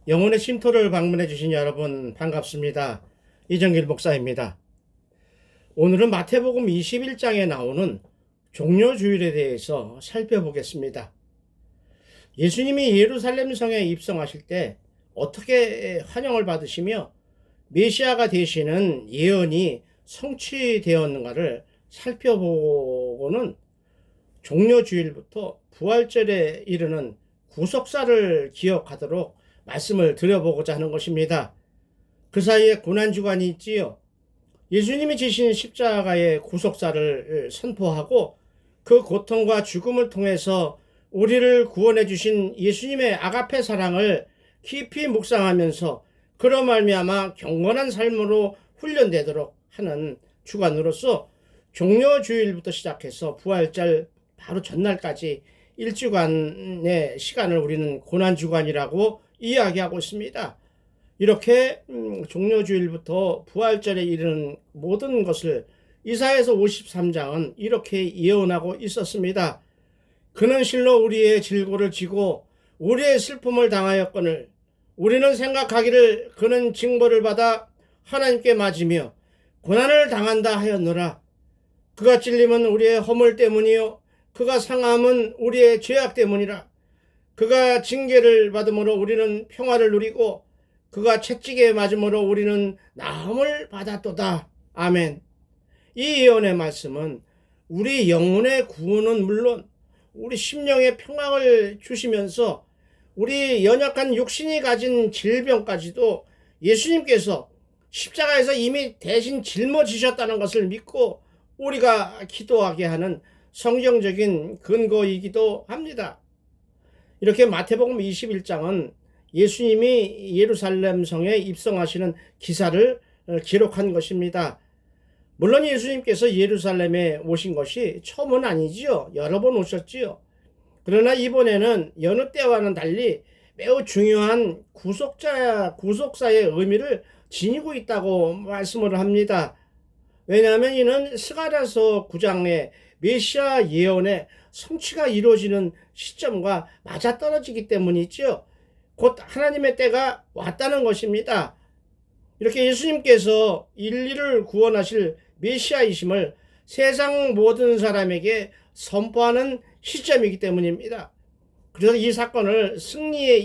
영혼의 쉼터를 방문해 주신 여러분 반갑습니다. 이정길 목사입니다. 오늘은 마태복음 21장에 나오는 종려주일에 대해서 살펴보겠습니다. 예수님이 예루살렘 성에 입성하실 때 어떻게 환영을 받으시며 메시아가 되시는 예언이 성취되었는가를 살펴보고는 종려주일부터 부활절에 이르는 구속사를 기억하도록 말씀을 드려보고자 하는 것입니다. 그 사이에 고난주간이 있지요. 예수님이 지신 십자가의 구속사를 선포하고 그 고통과 죽음을 통해서 우리를 구원해 주신 예수님의 아가페 사랑을 깊이 묵상하면서 그로 말미암아 경건한 삶으로 훈련되도록 하는 주간으로서 종려주일부터 시작해서 부활절 바로 전날까지 일주간의 시간을 우리는 고난주간이라고 이야기하고 있습니다. 이렇게 종려주일부터 부활절에 이르는 모든 것을 이사야서 53장은 이렇게 예언하고 있었습니다. 그는 실로 우리의 질고를 지고 우리의 슬픔을 당하였거늘 우리는 생각하기를 그는 징벌을 받아 하나님께 맞으며 고난을 당한다 하였노라. 그가 찔림은 우리의 허물 때문이요 그가 상함은 우리의 죄악 때문이라. 그가 징계를 받음으로 우리는 평화를 누리고 그가 채찍에 맞음으로 우리는 나음을 받았도다. 아멘. 이 예언의 말씀은 우리 영혼의 구원은 물론 우리 심령의 평강을 주시면서 우리 연약한 육신이 가진 질병까지도 예수님께서 십자가에서 이미 대신 짊어지셨다는 것을 믿고 우리가 기도하게 하는 성경적인 근거이기도 합니다. 이렇게 마태복음 21장은 예수님이 예루살렘 성에 입성하시는 기사를 기록한 것입니다. 물론 예수님께서 예루살렘에 오신 것이 처음은 아니지요. 여러 번 오셨지요. 그러나 이번에는 여느 때와는 달리 매우 중요한 구속사의 의미를 지니고 있다고 말씀을 합니다. 왜냐하면 이는 스가랴서 9장의 메시아 예언의 성취가 이루어지는 시점과 맞아떨어지기 때문이죠. 곧 하나님의 때가 왔다는 것입니다. 이렇게 예수님께서 인류를 구원하실 메시아이심을 세상 모든 사람에게 선포하는 시점이기 때문입니다. 그래서 이 사건을 승리의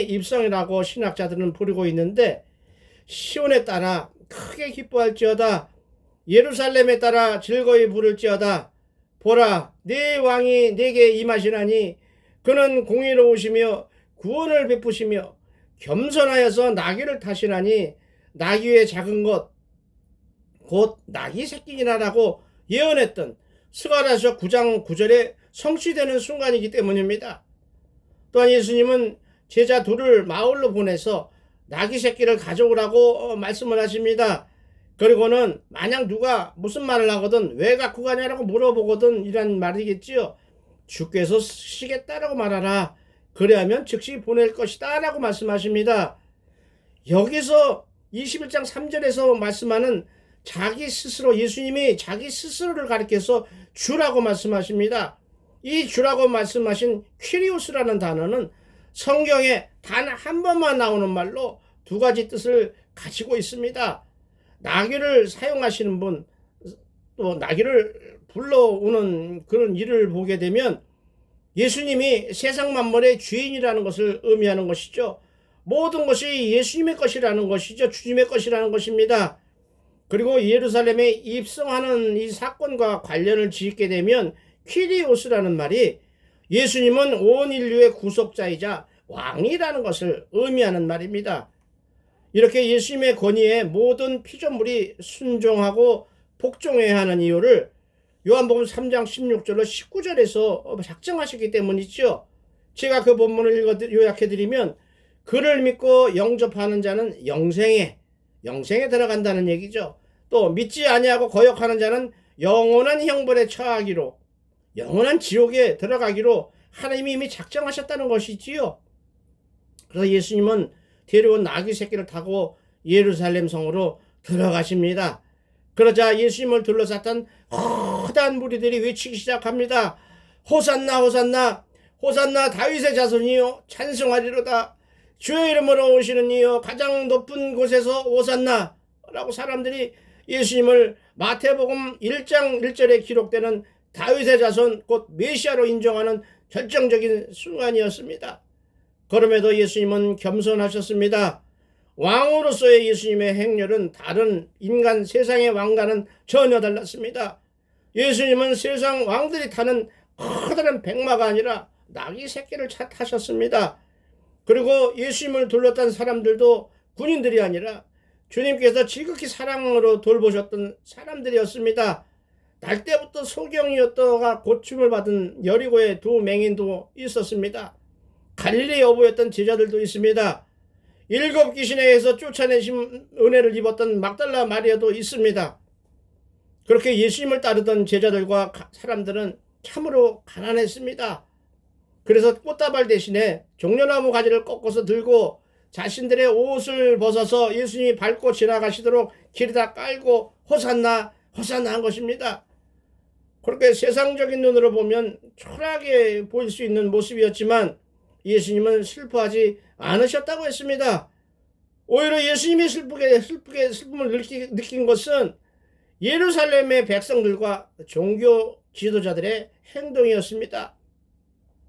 입성이라고 신학자들은 부르고 있는데, 시온에 따라 크게 기뻐할지어다, 예루살렘에 따라 즐거이 부를지어다. 보라, 내 왕이 내게 임하시나니 그는 공의로우시며 구원을 베푸시며 겸손하여서 나귀를 타시나니 나귀의 작은 것 곧 나귀 새끼니라라고 예언했던 스가랴서 9장 9절에 성취되는 순간이기 때문입니다. 또한 예수님은 제자 둘을 마을로 보내서 나귀 새끼를 가져오라고 말씀을 하십니다. 그리고는 만약 누가 무슨 말을 하거든 왜 갖고 가냐라고 물어보거든 이란 말이겠지요. 주께서 쓰시겠다라고 말하라. 그래야면 즉시 보낼 것이다 라고 말씀하십니다. 여기서 21장 3절에서 말씀하는 자기 스스로, 예수님이 자기 스스로를 가리켜서 주라고 말씀하십니다. 이 주라고 말씀하신 퀴리오스라는 단어는 성경에 단 한 번만 나오는 말로 두 가지 뜻을 가지고 있습니다. 나귀를 사용하시는 분, 또 나귀를 불러오는 그런 일을 보게 되면 예수님이 세상 만물의 주인이라는 것을 의미하는 것이죠. 모든 것이 예수님의 것이라는 것이죠. 주님의 것이라는 것입니다. 그리고 예루살렘에 입성하는 이 사건과 관련을 짓게 되면 퀴리오스라는 말이 예수님은 온 인류의 구속자이자 왕이라는 것을 의미하는 말입니다. 이렇게 예수님의 권위에 모든 피조물이 순종하고 복종해야 하는 이유를 요한복음 3장 16절로 19절에서 작정하셨기 때문이죠. 제가 그 본문을 요약해드리면 그를 믿고 영접하는 자는 영생에 들어간다는 얘기죠. 또 믿지 아니하고 거역하는 자는 영원한 형벌에 처하기로, 영원한 지옥에 들어가기로 하나님이 이미 작정하셨다는 것이지요. 그래서 예수님은 데려온 나귀 새끼를 타고 예루살렘 성으로 들어가십니다. 그러자 예수님을 둘러쌌던 거대한 무리들이 외치기 시작합니다. 호산나 호산나 호산나 다윗의 자손이요 찬송하리로다. 주의 이름으로 오시는 이여 가장 높은 곳에서 오산나 라고 사람들이 예수님을 마태복음 1장 1절에 기록되는 다윗의 자손 곧 메시아로 인정하는 결정적인 순간이었습니다. 그럼에도 예수님은 겸손하셨습니다. 왕으로서의 예수님의 행렬은 다른 인간 세상의 왕과는 전혀 달랐습니다. 예수님은 세상 왕들이 타는 커다란 백마가 아니라 나귀 새끼를 타셨습니다. 그리고 예수님을 둘러싼 사람들도 군인들이 아니라 주님께서 지극히 사랑으로 돌보셨던 사람들이었습니다. 날 때부터 소경이었다가 고침을 받은 여리고의 두 맹인도 있었습니다. 갈릴리 여부였던 제자들도 있습니다. 7 귀신에 의해서 쫓아내신 은혜를 입었던 막달라 마리아도 있습니다. 그렇게 예수님을 따르던 제자들과 사람들은 참으로 가난했습니다. 그래서 꽃다발 대신에 종려나무 가지를 꺾어서 들고 자신들의 옷을 벗어서 예수님이 밟고 지나가시도록 길에다 깔고 호산나 호산나 한 것입니다. 그렇게 세상적인 눈으로 보면 초라하게 보일 수 있는 모습이었지만 예수님은 슬퍼하지 않으셨다고 했습니다. 오히려 예수님이 슬픔을 느낀 것은 예루살렘의 백성들과 종교 지도자들의 행동이었습니다.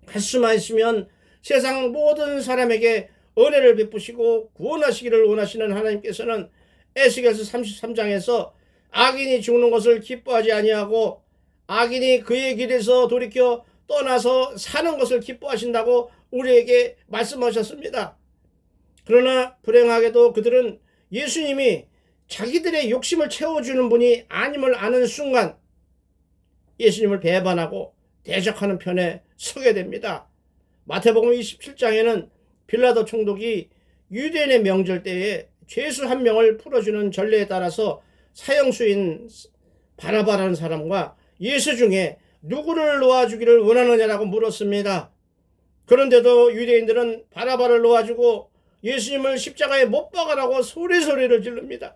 할 수만 있으면 세상 모든 사람에게 은혜를 베푸시고 구원하시기를 원하시는 하나님께서는 에스겔서 33장에서 악인이 죽는 것을 기뻐하지 아니하고 악인이 그의 길에서 돌이켜 떠나서 사는 것을 기뻐하신다고 우리에게 말씀하셨습니다. 그러나 불행하게도 그들은 예수님이 자기들의 욕심을 채워주는 분이 아님을 아는 순간 예수님을 배반하고 대적하는 편에 서게 됩니다. 마태복음 27장에는 빌라도 총독이 유대인의 명절 때에 죄수 1명을 풀어주는 전례에 따라서 사형수인 바나바라는 사람과 예수 중에 누구를 놓아주기를 원하느냐라고 물었습니다. 그런데도 유대인들은 바나바를 놓아주고 예수님을 십자가에 못 박아라고 소리를 지릅니다.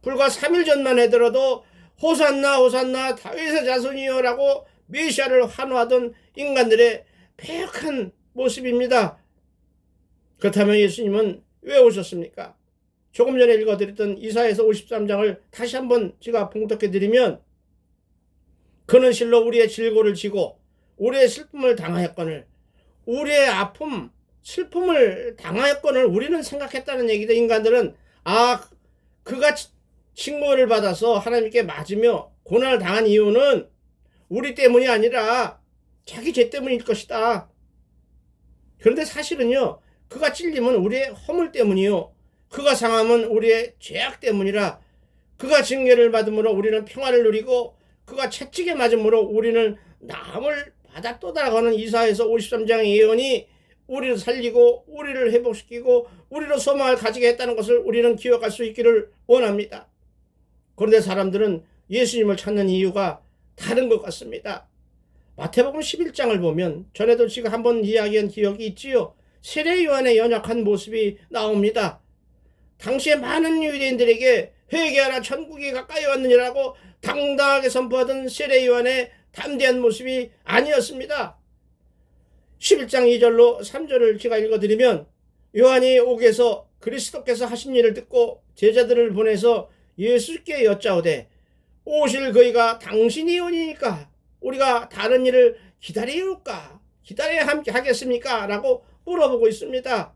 불과 3일 전만 해더라도 호산나 호산나 다윗의 자손이여 라고 메시아를 환호하던 인간들의 패역한 모습입니다. 그렇다면 예수님은 왜 오셨습니까? 조금 전에 읽어드렸던 이사야서 53장을 다시 한번 제가 봉독해드리면 그는 실로 우리의 질고를 지고 우리의 슬픔을 당하였거늘 우리의 아픔, 슬픔을 당하였거늘 우리는 생각했다는 얘기다. 인간들은 그가 징벌을 받아서 하나님께 맞으며 고난을 당한 이유는 우리 때문이 아니라 자기 죄 때문일 것이다. 그런데 사실은요, 그가 찔림은 우리의 허물 때문이요, 그가 상함은 우리의 죄악 때문이라. 그가 징계를 받음으로 우리는 평화를 누리고 그가 채찍에 맞음으로 우리는 나음을 받았도다라고 하는 이사야서 53장의 예언이 우리를 살리고 우리를 회복시키고 우리로 소망을 가지게 했다는 것을 우리는 기억할 수 있기를 원합니다. 그런데 사람들은 예수님을 찾는 이유가 다른 것 같습니다. 마태복음 11장을 보면 전에도 지금 한번 이야기한 기억이 있지요. 세례 요한의 연약한 모습이 나옵니다. 당시에 많은 유대인들에게 회개하라 천국이 가까이 왔느니라고 당당하게 선포하던 세례 요한의 담대한 모습이 아니었습니다. 11장 2절로 3절을 제가 읽어드리면 요한이 옥에서 그리스도께서 하신 일을 듣고 제자들을 보내서 예수께 여짜오되 오실 그이가 당신이 오니까 우리가 다른 일을 기다려야 하겠습니까? 라고 물어보고 있습니다.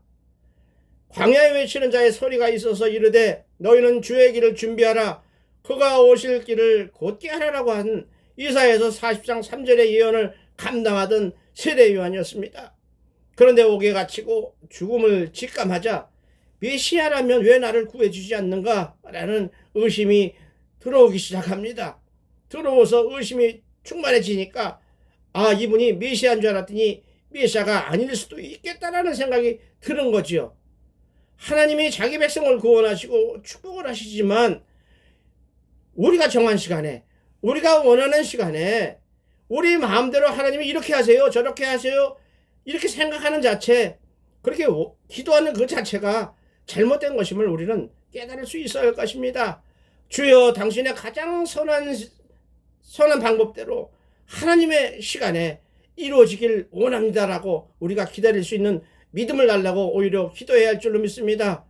광야에 외치는 자의 소리가 있어서 이르되 너희는 주의 길을 준비하라 그가 오실 길을 곧게 하라라고 한 이사야서 40장 3절의 예언을 감당하던 세례 요한이었습니다. 그런데 옥에 갇히고 죽음을 직감하자 메시아라면 왜 나를 구해주지 않는가? 라는 의심이 들어오기 시작합니다. 들어오서 의심이 충만해지니까 이분이 메시아인 줄 알았더니 메시아가 아닐 수도 있겠다라는 생각이 드는 거지요. 하나님이 자기 백성을 구원하시고 축복을 하시지만 우리가 정한 시간에 우리가 원하는 시간에 우리 마음대로 하나님이 이렇게 하세요 저렇게 하세요 이렇게 생각하는 자체, 그렇게 기도하는 그 자체가 잘못된 것임을 우리는 깨달을 수 있어야 할 것입니다. 주여 당신의 가장 선한 방법대로 하나님의 시간에 이루어지길 원합니다라고 우리가 기다릴 수 있는 믿음을 달라고 오히려 기도해야 할 줄로 믿습니다.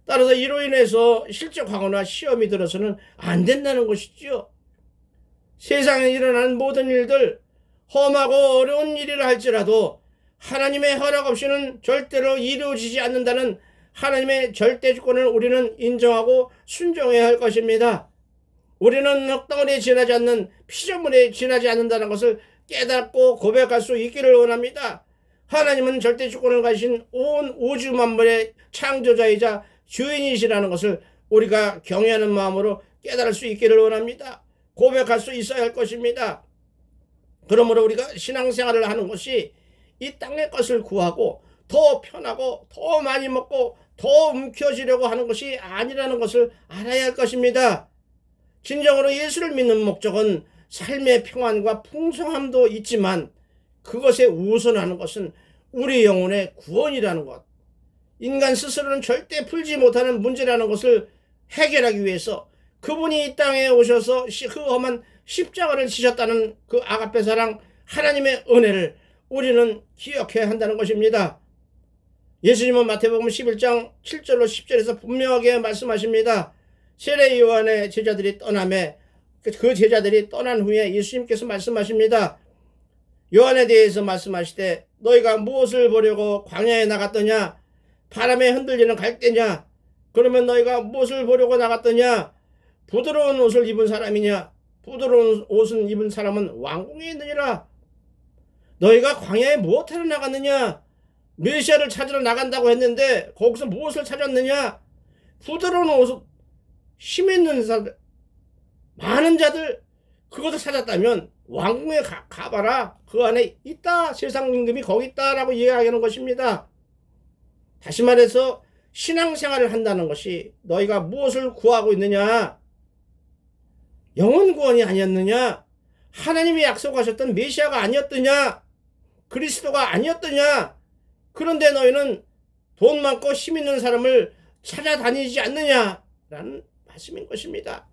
따라서 이로 인해서 실족하거나 시험이 들어서는 안 된다는 것이지요. 세상에 일어나는 모든 일들, 험하고 어려운 일이라 할지라도 하나님의 허락 없이는 절대로 이루어지지 않는다는 하나님의 절대 주권을 우리는 인정하고 순종해야 할 것입니다. 우리는 흙덩어리에 지나지 않는 피조물에 지나지 않는다는 것을 깨닫고 고백할 수 있기를 원합니다. 하나님은 절대 주권을 가진 온 우주 만물의 창조자이자 주인이시라는 것을 우리가 경외하는 마음으로 깨달을 수 있기를 원합니다. 고백할 수 있어야 할 것입니다. 그러므로 우리가 신앙생활을 하는 것이 이 땅의 것을 구하고 더 편하고 더 많이 먹고 더 움켜쥐려고 하는 것이 아니라는 것을 알아야 할 것입니다. 진정으로 예수를 믿는 목적은 삶의 평안과 풍성함도 있지만 그것에 우선하는 것은 우리 영혼의 구원이라는 것, 인간 스스로는 절대 풀지 못하는 문제라는 것을 해결하기 위해서 그분이 이 땅에 오셔서 그 험한 십자가를 지셨다는 그 아가페 사랑 하나님의 은혜를 우리는 기억해야 한다는 것입니다. 예수님은 마태복음 11장 7절로 10절에서 분명하게 말씀하십니다. 세례 요한의 제자들이 떠나매 그 제자들이 떠난 후에 예수님께서 말씀하십니다. 요한에 대해서 말씀하시되 너희가 무엇을 보려고 광야에 나갔더냐? 바람에 흔들리는 갈대냐? 그러면 너희가 무엇을 보려고 나갔더냐? 부드러운 옷을 입은 사람이냐? 부드러운 옷을 입은 사람은 왕궁에 있느니라. 너희가 광야에 무엇하러 나갔느냐? 메시아를 찾으러 나간다고 했는데 거기서 무엇을 찾았느냐? 부드러운 옷, 힘 있는 사람, 많은 자들, 그것을 찾았다면 왕궁에 가봐라. 그 안에 있다. 세상 임금이 거기 있다라고 이야기하는 것입니다. 다시 말해서 신앙생활을 한다는 것이 너희가 무엇을 구하고 있느냐? 영혼 구원이 아니었느냐? 하나님이 약속하셨던 메시아가 아니었더냐? 그리스도가 아니었더냐? 그런데 너희는 돈 많고 힘 있는 사람을 찾아다니지 않느냐라는 말씀인 것입니다.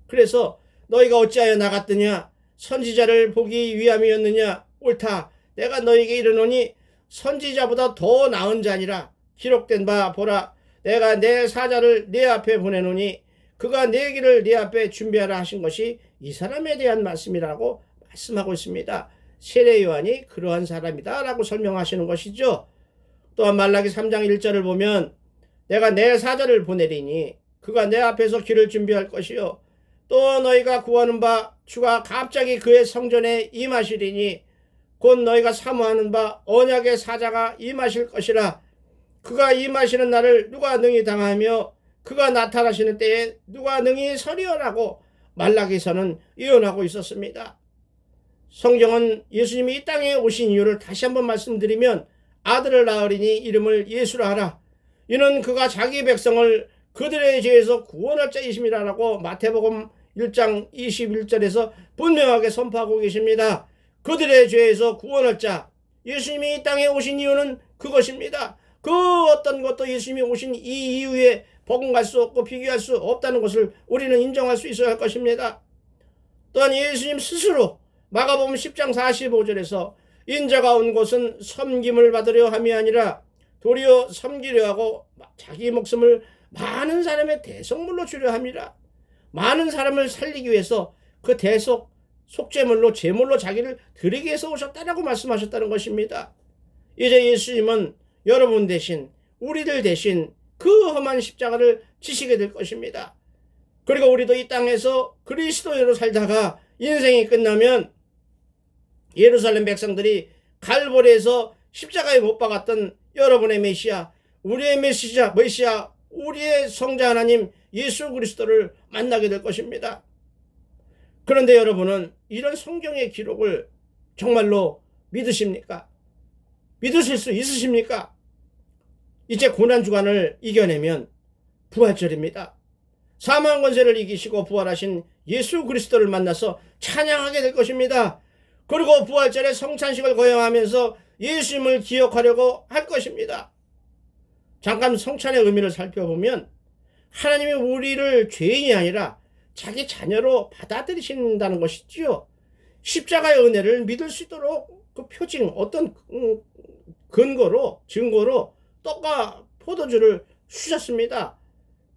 그래서 너희가 어찌하여 나갔더냐? 선지자를 보기 위함이었느냐? 옳다. 내가 너희에게 이르노니 선지자보다 더 나은 자니라. 기록된 바 보라. 내가 내 사자를 네 앞에 보내노니 그가 내 길을 네 앞에 준비하라 하신 것이 이 사람에 대한 말씀이라고 말씀하고 있습니다. 세례 요한이 그러한 사람이다 라고 설명하시는 것이죠. 또한 말라기 3장 1절을 보면 내가 내 사자를 보내리니 그가 내 앞에서 길을 준비할 것이요 또 너희가 구하는 바 주가 갑자기 그의 성전에 임하시리니 곧 너희가 사모하는 바 언약의 사자가 임하실 것이라. 그가 임하시는 날을 누가 능히 당하며 그가 나타나시는 때에 누가 능히 서리오라고 말라기서는 예언하고 있었습니다. 성경은 예수님이 이 땅에 오신 이유를 다시 한번 말씀드리면 아들을 낳으리니 이름을 예수라 하라. 이는 그가 자기 백성을 그들의 죄에서 구원할 자이심이라고 마태복음 1장 21절에서 분명하게 선포하고 계십니다. 그들의 죄에서 구원할 자. 예수님이 이 땅에 오신 이유는 그것입니다. 그 어떤 것도 예수님이 오신 이 이후에 버금갈 수 없고 비교할 수 없다는 것을 우리는 인정할 수 있어야 할 것입니다. 또한 예수님 스스로 마가복음 10장 45절에서 인자가 온 곳은 섬김을 받으려 함이 아니라 도리어 섬기려 하고 자기 목숨을 많은 사람의 대속물로 주려 함이라. 많은 사람을 살리기 위해서 그 속죄물로 제물로 자기를 드리기 위해서 오셨다라고 말씀하셨다는 것입니다. 이제 예수님은 여러분 대신 우리들 대신 그 험한 십자가를 지시게 될 것입니다. 그리고 우리도 이 땅에서 그리스도인으로 살다가 인생이 끝나면 예루살렘 백성들이 갈보리에서 십자가에 못 박았던 여러분의 메시아, 우리의 메시아, 우리의 성자 하나님 예수 그리스도를 만나게 될 것입니다. 그런데 여러분은 이런 성경의 기록을 정말로 믿으십니까? 믿으실 수 있으십니까? 이제 고난주간을 이겨내면 부활절입니다. 사망 권세를 이기시고 부활하신 예수 그리스도를 만나서 찬양하게 될 것입니다. 그리고 부활절에 성찬식을 거행하면서 예수님을 기억하려고 할 것입니다. 잠깐 성찬의 의미를 살펴보면 하나님이 우리를 죄인이 아니라 자기 자녀로 받아들이신다는 것이지요. 십자가의 은혜를 믿을 수 있도록 그 표징, 어떤 증거로 떡과 포도주를 주셨습니다.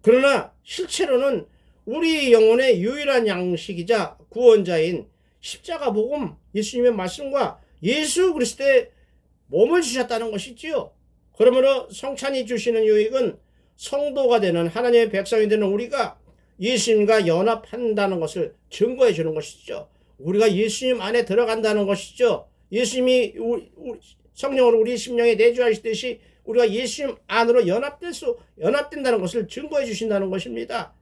그러나 실제로는 우리 영혼의 유일한 양식이자 구원자인 십자가 복음, 예수님의 말씀과 예수 그리스도의 몸을 주셨다는 것이지요. 그러므로 성찬이 주시는 유익은 성도가 되는 하나님의 백성이 되는 우리가 예수님과 연합한다는 것을 증거해 주는 것이죠. 우리가 예수님 안에 들어간다는 것이죠. 예수님이 성령으로 우리 심령에 내주하시듯이 우리가 예수님 안으로 연합된다는 것을 증거해 주신다는 것입니다.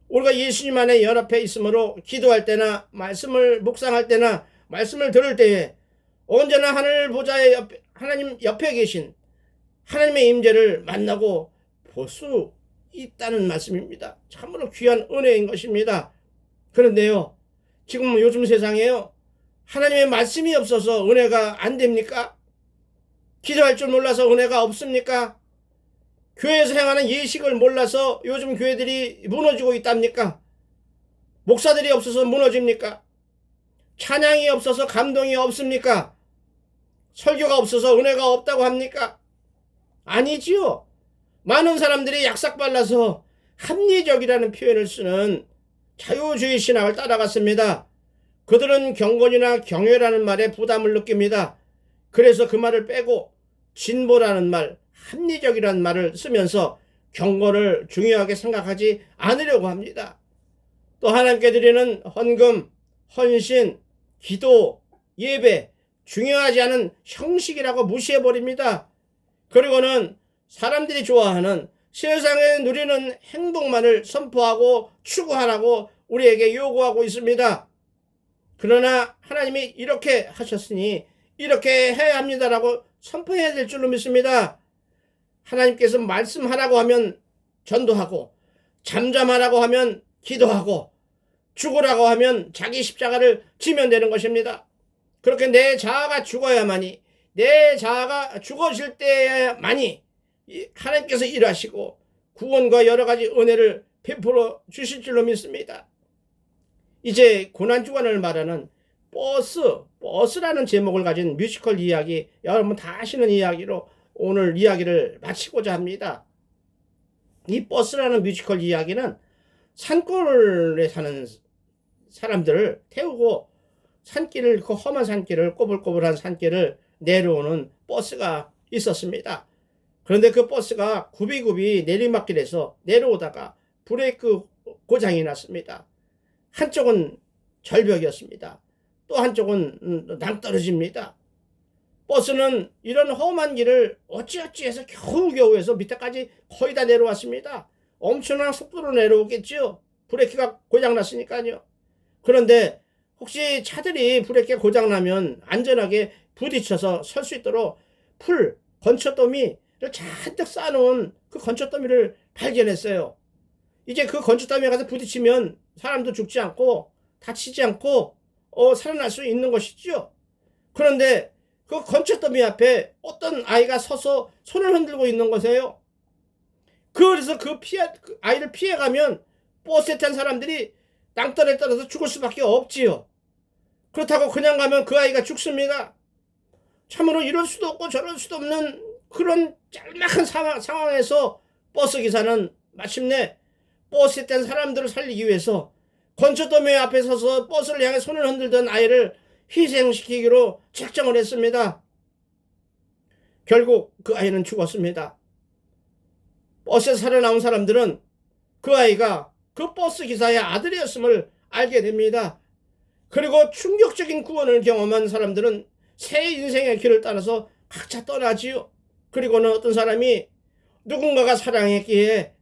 우리가 예수님 안에 연합해 있으므로 기도할 때나 말씀을 묵상할 때나 말씀을 들을 때에 언제나 하늘 보좌의 하나님 옆에 계신 하나님의 임재를 만나고 볼 수 있다는 말씀입니다. 참으로 귀한 은혜인 것입니다. 그런데요, 지금 요즘 세상에요, 하나님의 말씀이 없어서 은혜가 안 됩니까? 기도할 줄 몰라서 은혜가 없습니까? 교회에서 행하는 예식을 몰라서 요즘 교회들이 무너지고 있답니까? 목사들이 없어서 무너집니까? 찬양이 없어서 감동이 없습니까? 설교가 없어서 은혜가 없다고 합니까? 아니지요. 많은 사람들이 약삭발라서 합리적이라는 표현을 쓰는 자유주의 신학을 따라갔습니다. 그들은 경건이나 경외라는 말에 부담을 느낍니다. 그래서 그 말을 빼고 진보라는 말, 합리적이라는 말을 쓰면서 경건을 중요하게 생각하지 않으려고 합니다. 또 하나님께 드리는 헌금, 헌신, 기도, 예배, 중요하지 않은 형식이라고 무시해버립니다. 그리고는 사람들이 좋아하는 세상에 누리는 행복만을 선포하고 추구하라고 우리에게 요구하고 있습니다. 그러나 하나님이 이렇게 하셨으니 이렇게 해야 합니다라고 선포해야 될 줄로 믿습니다. 하나님께서 말씀하라고 하면 전도하고, 잠잠하라고 하면 기도하고, 죽으라고 하면 자기 십자가를 지면 되는 것입니다. 그렇게 내 자아가 죽어야만이, 내 자아가 죽어질 때야만이 하나님께서 일하시고 구원과 여러 가지 은혜를 베풀어 주실 줄로 믿습니다. 이제 고난주간을 말하는 버스라는 제목을 가진 뮤지컬 이야기, 여러분 다 아시는 이야기로 오늘 이야기를 마치고자 합니다. 이 버스라는 뮤지컬 이야기는 산골에 사는 사람들을 태우고 산길을, 그 험한 산길을, 꼬불꼬불한 산길을 내려오는 버스가 있었습니다. 그런데 그 버스가 굽이굽이 내리막길에서 내려오다가 브레이크 고장이 났습니다. 한쪽은 절벽이었습니다. 또 한쪽은 낭떠러집니다. 버스는 이런 험한 길을 어찌어찌 해서 겨우겨우 해서 밑에까지 거의 다 내려왔습니다. 엄청난 속도로 내려오겠죠. 브레이크가 고장났으니까요. 그런데 혹시 차들이 브레이크가 고장나면 안전하게 부딪혀서 설 수 있도록 건초더미를 잔뜩 쌓아놓은 그 건초더미를 발견했어요. 이제 그 건초더미에 가서 부딪히면 사람도 죽지 않고 다치지 않고 살아날 수 있는 것이죠. 그런데 그 건초더미 앞에 어떤 아이가 서서 손을 흔들고 있는 것이에요. 그래서 그 아이를 피해가면 버스에 탄 사람들이 땅떨에 떨어져 죽을 수밖에 없지요. 그렇다고 그냥 가면 그 아이가 죽습니다. 참으로 이럴 수도 없고 저럴 수도 없는 그런 짤막한 상황에서 버스기사는 마침내 버스에 탄 사람들을 살리기 위해서 건초더미 앞에 서서 버스를 향해 손을 흔들던 아이를 희생시키기로 작정을 했습니다. 결국 그 아이는 죽었습니다. 버스에서 살아나온 사람들은 그 아이가 그 버스 기사의 아들이었음을 알게 됩니다. 그리고 충격적인 구원을 경험한 사람들은 새 인생의 길을 따라서 각자 떠나지요. 그리고는 어떤 사람이 누군가가 사랑했기에,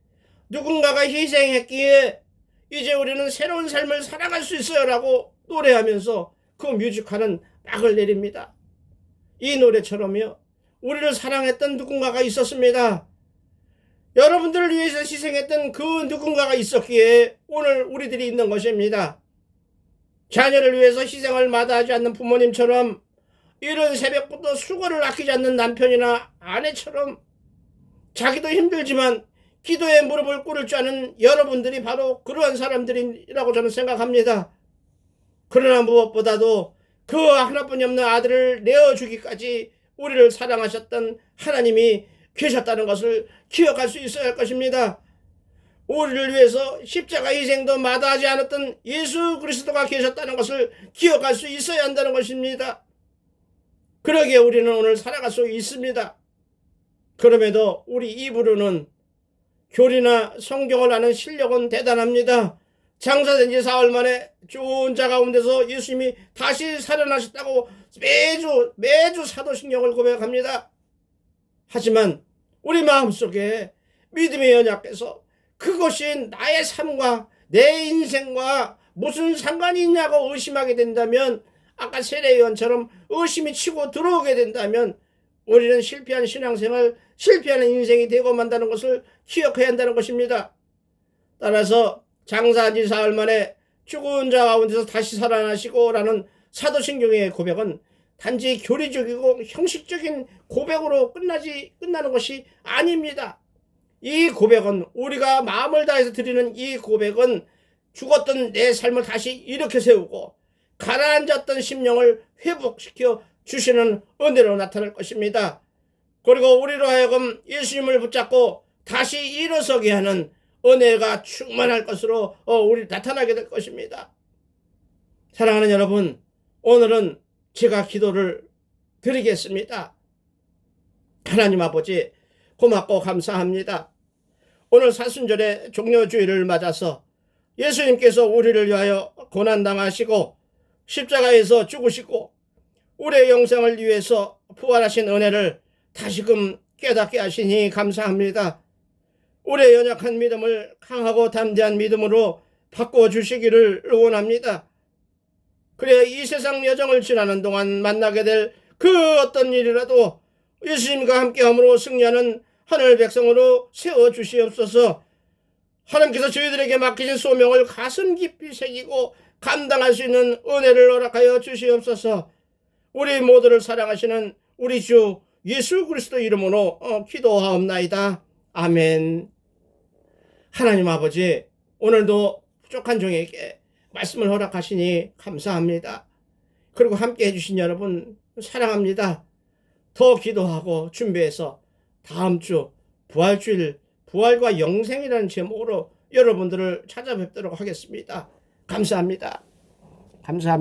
누군가가 희생했기에 이제 우리는 새로운 삶을 살아갈 수 있어요 라고 노래하면서 그 뮤지컬은 막을 내립니다. 이 노래처럼요, 우리를 사랑했던 누군가가 있었습니다. 여러분들을 위해서 희생했던 그 누군가가 있었기에 오늘 우리들이 있는 것입니다. 자녀를 위해서 희생을 마다하지 않는 부모님처럼, 이른 새벽부터 수고를 아끼지 않는 남편이나 아내처럼 자기도 힘들지만 기도에 무릎을 꿇을 줄 아는 여러분들이 바로 그러한 사람들이라고 저는 생각합니다. 그러나 무엇보다도 그 하나뿐이 없는 아들을 내어주기까지 우리를 사랑하셨던 하나님이 계셨다는 것을 기억할 수 있어야 할 것입니다. 우리를 위해서 십자가 희생도 마다하지 않았던 예수 그리스도가 계셨다는 것을 기억할 수 있어야 한다는 것입니다. 그러기에 우리는 오늘 살아갈 수 있습니다. 그럼에도 우리 입으로는 교리나 성경을 아는 실력은 대단합니다. 장사된 지 4월 만에 좋은 자 가운데서 예수님이 다시 살아나셨다고 매주 사도신경을 고백합니다. 하지만 우리 마음속에 믿음의 연약해서 그것이 나의 삶과 내 인생과 무슨 상관이 있냐고 의심하게 된다면, 아까 세례요한처럼 의심이 치고 들어오게 된다면 우리는 실패한 신앙생활, 실패하는 인생이 되고 만다는 것을 기억해야 한다는 것입니다. 따라서 장사한 지 4월 만에 죽은 자 가운데서 다시 살아나시고 라는 사도신경의 고백은 단지 교리적이고 형식적인 고백으로 끝나는 것이 아닙니다. 이 고백은, 우리가 마음을 다해서 드리는 이 고백은 죽었던 내 삶을 다시 일으켜 세우고 가라앉았던 심령을 회복시켜 주시는 은혜로 나타날 것입니다. 그리고 우리로 하여금 예수님을 붙잡고 다시 일어서게 하는 은혜가 충만할 것으로 우리 나타나게 될 것입니다. 사랑하는 여러분, 오늘은 제가 기도를 드리겠습니다. 하나님 아버지, 고맙고 감사합니다. 오늘 사순절의 종료주일을 맞아서 예수님께서 우리를 위하여 고난당하시고 십자가에서 죽으시고 우리의 영생을 위해서 부활하신 은혜를 다시금 깨닫게 하시니 감사합니다. 우리의 연약한 믿음을 강하고 담대한 믿음으로 바꿔주시기를 원합니다. 그래 이 세상 여정을 지나는 동안 만나게 될 그 어떤 일이라도 예수님과 함께함으로 승리하는 하늘 백성으로 세워주시옵소서. 하나님께서 저희들에게 맡기신 소명을 가슴 깊이 새기고 감당할 수 있는 은혜를 허락하여 주시옵소서. 우리 모두를 사랑하시는 우리 주 예수 그리스도 이름으로 기도하옵나이다. 아멘. 하나님 아버지, 오늘도 부족한 종에게 말씀을 허락하시니 감사합니다. 그리고 함께 해주신 여러분 사랑합니다. 더 기도하고 준비해서 다음 주 부활주일, 부활과 영생이라는 제목으로 여러분들을 찾아뵙도록 하겠습니다. 감사합니다. 감사합니다.